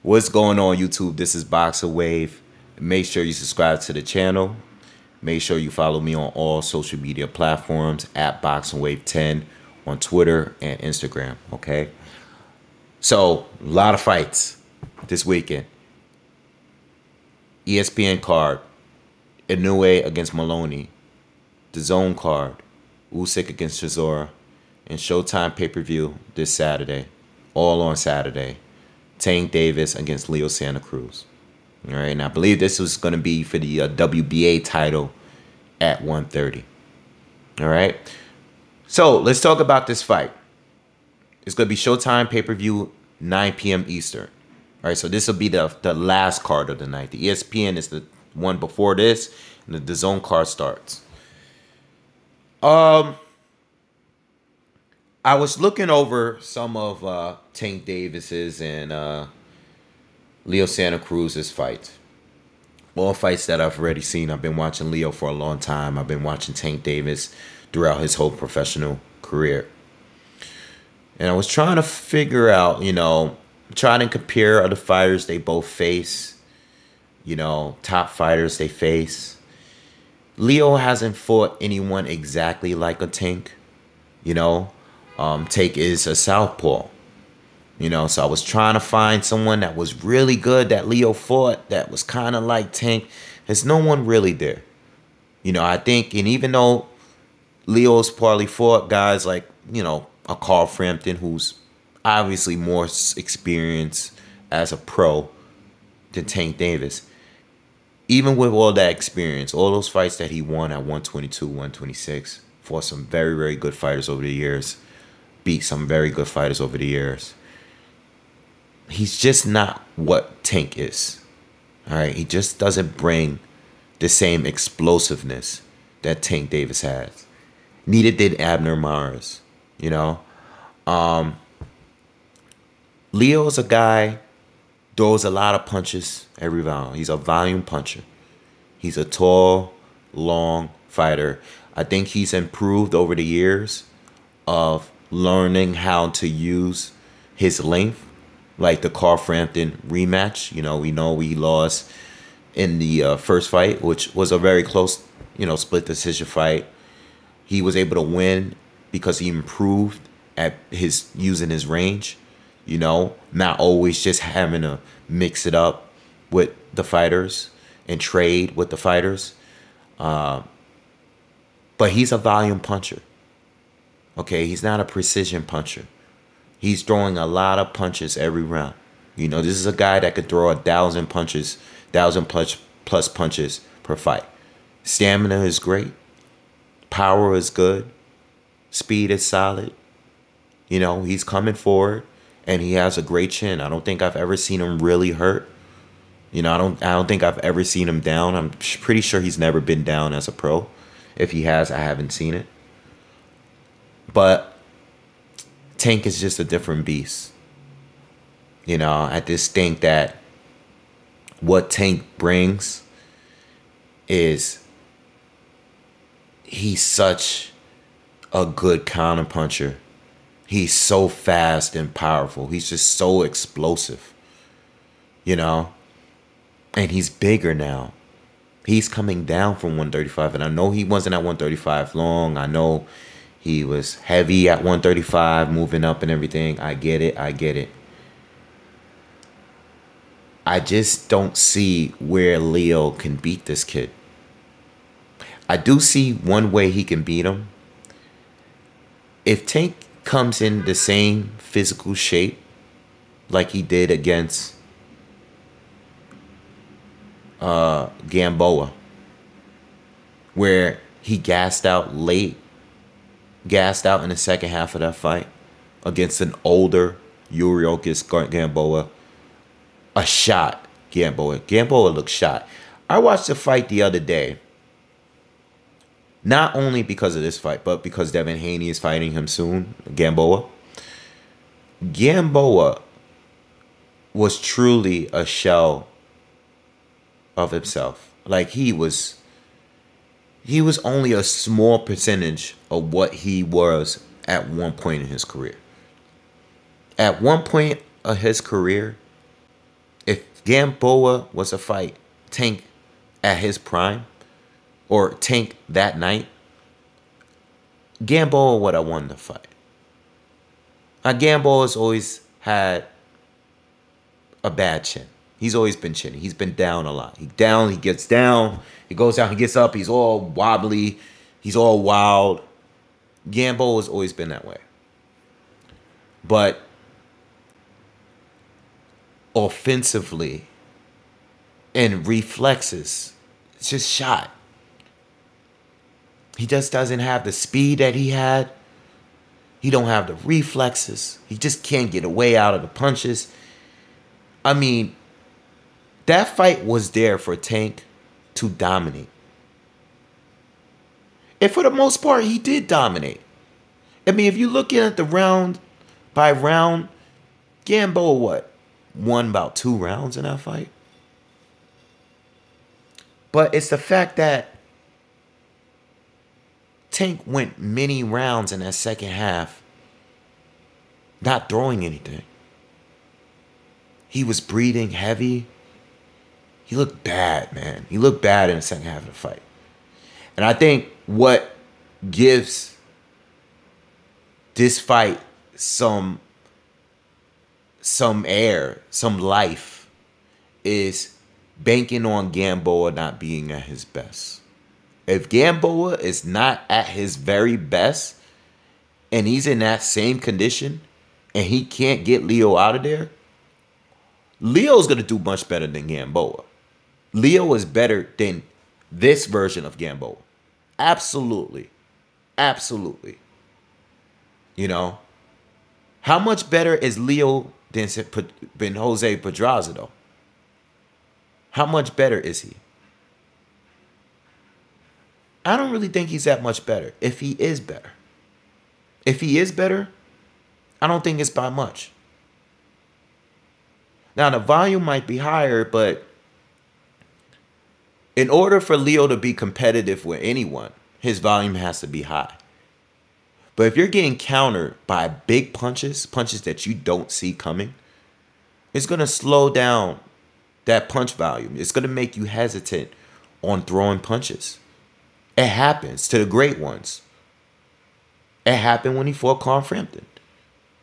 What's going on, YouTube? This is BoxingWave. Make sure you subscribe to the channel. Make sure you follow me on all social media platforms at BoxingWave10 on Twitter and Instagram. Okay. So, a lot of fights this weekend. ESPN card, Inoue against Maloney. The Zone card, Usyk against Chisora. And Showtime pay-per-view this Saturday. All on Saturday. Tank Davis against Leo Santa Cruz. All right, and I believe this was going to be for the WBA title at 130. All right, so let's talk about this fight. It's going to be Showtime pay-per-view 9 p.m. Eastern. All right, so this will be the last card of the night. The ESPN is the one before this, and the Zone card starts. I was looking over some of Tank Davis's and Leo Santa Cruz's fights. All fights that I've already seen. I've been watching Leo for a long time. I've been watching Tank Davis throughout his whole professional career. And I was trying to figure out, trying to compare other fighters they both face. Top fighters they face. Leo hasn't fought anyone exactly like a Tank, Tank is a southpaw, so I was trying to find someone that was really good that Leo fought that was kind of like Tank. There's no one really there. I think, and even though Leo's probably fought guys like, a Carl Frampton, who's obviously more experienced as a pro than Tank Davis. Even with all that experience, all those fights that he won at 122, 126, fought some very, very good fighters over the years. Beat some very good fighters over the years. He's just not what Tank is. All right, he just doesn't bring the same explosiveness that Tank Davis has. Neither did Abner Mares. Leo's a guy, throws a lot of punches every round. He's a volume puncher. He's a tall, long fighter. I think he's improved over the years of learning how to use his length, like the Carl Frampton rematch. We know he lost in the first fight, which was a very close, split decision fight. He was able to win because he improved at using his range, not always just having to mix it up with the fighters and trade with the fighters. But he's a volume puncher. Okay, he's not a precision puncher. He's throwing a lot of punches every round. This is a guy that could throw 1,000 punches, 1,000 plus punches per fight. Stamina is great. Power is good. Speed is solid. He's coming forward, and he has a great chin. I don't think I've ever seen him really hurt. I don't think I've ever seen him down. I'm pretty sure he's never been down as a pro. If he has, I haven't seen it. But Tank is just a different beast. I just think that what Tank brings is he's such a good counterpuncher. He's so fast and powerful. He's just so explosive. And he's bigger now. He's coming down from 135. And I know he wasn't at 135 long. I know he was heavy at 135, moving up and everything. I get it. I just don't see where Leo can beat this kid. I do see one way he can beat him. If Tank comes in the same physical shape like he did against Gamboa, where he gassed out late, gassed out in the second half of that fight against an older Yuriorkis Gamboa, a shot Gamboa. Gamboa looked shot. I watched the fight the other day, not only because of this fight, but because Devin Haney is fighting him soon, Gamboa. Gamboa was truly a shell of himself. Like he was only a small percentage of what he was at one point in his career. At one point of his career, If Gamboa was a fight Tank at his prime, or Tank that night, Gamboa would have won the fight. Gamboa's always had a bad chin. He's always been chinny. He's been down a lot. He gets down, he goes down, he gets up, he's all wobbly, he's all wild. Gamboa's always been that way. But offensively and reflexes, it's just shot. He just doesn't have the speed that he had. He don't have the reflexes. He just can't get away out of the punches. I mean, that fight was there for Tank to dominate. And for the most part, he did dominate. I mean, if you're looking at the round by round, Gamboa, won about 2 rounds in that fight? But it's the fact that Tank went many rounds in that second half not throwing anything. He was breathing heavy. He looked bad, man. He looked bad in the second half of the fight. And I think what gives this fight some air, some life, is banking on Gamboa not being at his best. If Gamboa is not at his very best and he's in that same condition and he can't get Leo out of there, Leo's going to do much better than Gamboa. Leo is better than this version of Gamboa. Absolutely. Absolutely. You know? How much better is Leo than Jose Pedraza, though? How much better is he? I don't really think he's that much better. If he is better. If he is better, I don't think it's by much. Now, the volume might be higher, but in order for Leo to be competitive with anyone, his volume has to be high. But if you're getting countered by big punches, punches that you don't see coming, it's going to slow down that punch volume. It's going to make you hesitant on throwing punches. It happens to the great ones. It happened when he fought Carl Frampton.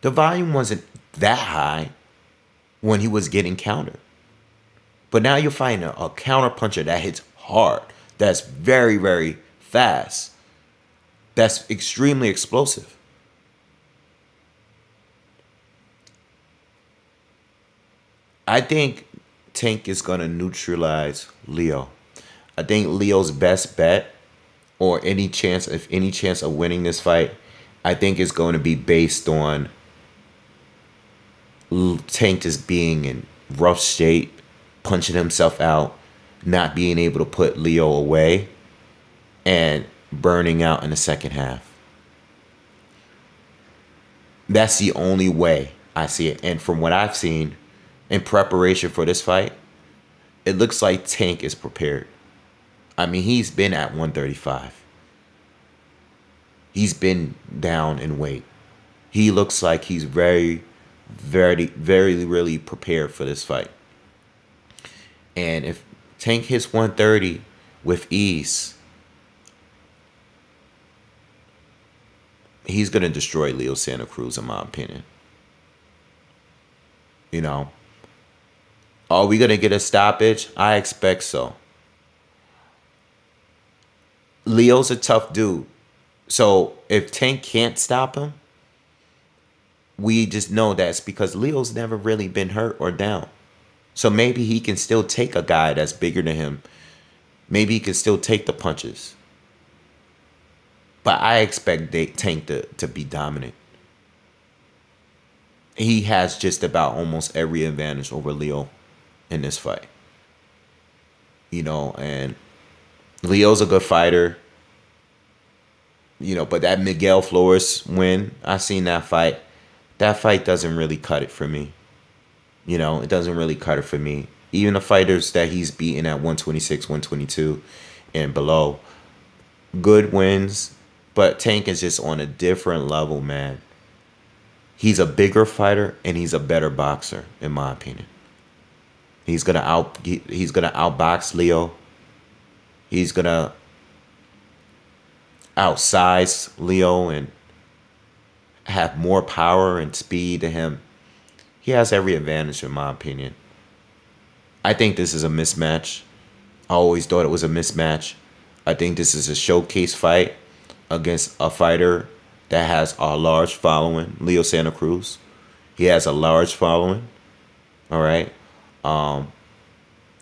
The volume wasn't that high when he was getting countered. But now you're fighting a counter puncher that hits hard, that's very, very fast, that's extremely explosive. I think Tank is going to neutralize Leo. I think Leo's best bet, or any chance of winning this fight, I think is going to be based on Tank just being in rough shape, punching himself out, not being able to put Leo away, and burning out in the second half. That's the only way I see it. And from what I've seen in preparation for this fight, it looks like Tank is prepared. I mean, he's been at 135. He's been down in weight. He looks like he's very, very, very, really prepared for this fight. And if Tank hits 130 with ease, he's going to destroy Leo Santa Cruz, in my opinion. You know, are we going to get a stoppage? I expect so. Leo's a tough dude. So if Tank can't stop him, we just know that's because Leo's never really been hurt or down. So maybe he can still take a guy that's bigger than him. Maybe he can still take the punches. But I expect Tank to be dominant. He has just about almost every advantage over Leo in this fight. You know, and Leo's a good fighter. You know, but that Miguel Flores win, I seen that fight. That fight doesn't really cut it for me. You know, it doesn't really cut it for me. Even the fighters that he's beaten at 126, 122 and below, good wins. But Tank is just on a different level, man. He's a bigger fighter and he's a better boxer, in my opinion. He's gonna outbox Leo. He's gonna outsize Leo and have more power and speed to him. He has every advantage, in my opinion. I think this is a mismatch. I always thought it was a mismatch. I think this is a showcase fight against a fighter that has a large following, Leo Santa Cruz. He has a large following. All right.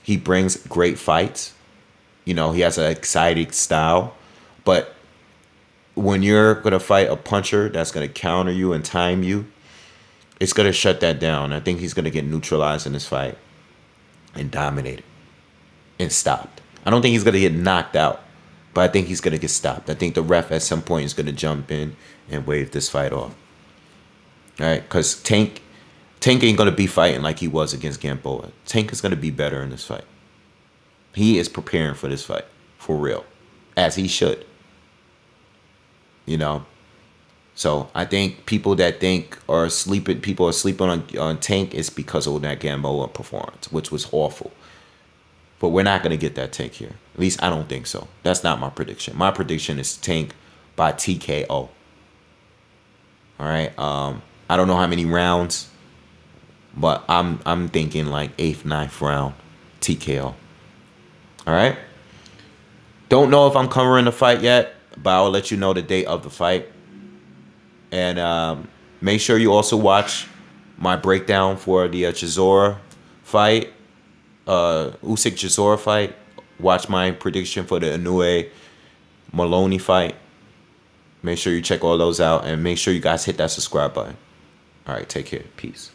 He brings great fights. You know, he has an exciting style. But when you're going to fight a puncher that's going to counter you and time you, it's going to shut that down. I think he's going to get neutralized in this fight and dominated and stopped. I don't think he's going to get knocked out, but I think he's going to get stopped. I think the ref at some point is going to jump in and wave this fight off. All right, because Tank ain't going to be fighting like he was against Gamboa. Tank is going to be better in this fight. He is preparing for this fight, for real, as he should. You know? So I think people that are sleeping on Tank is because of that Gamboa performance, which was awful. But we're not going to get that Tank here. At least I don't think so. That's not my prediction. My prediction is Tank by TKO. All right. I don't know how many rounds, but I'm thinking like 8th, 9th round TKO. All right. Don't know if I'm covering the fight yet, but I'll let you know the date of the fight. And make sure you also watch my breakdown for the Chisora fight, Usyk Chisora fight. Watch my prediction for the Inoue Maloney fight. Make sure you check all those out, and make sure you guys hit that subscribe button. All right, take care. Peace.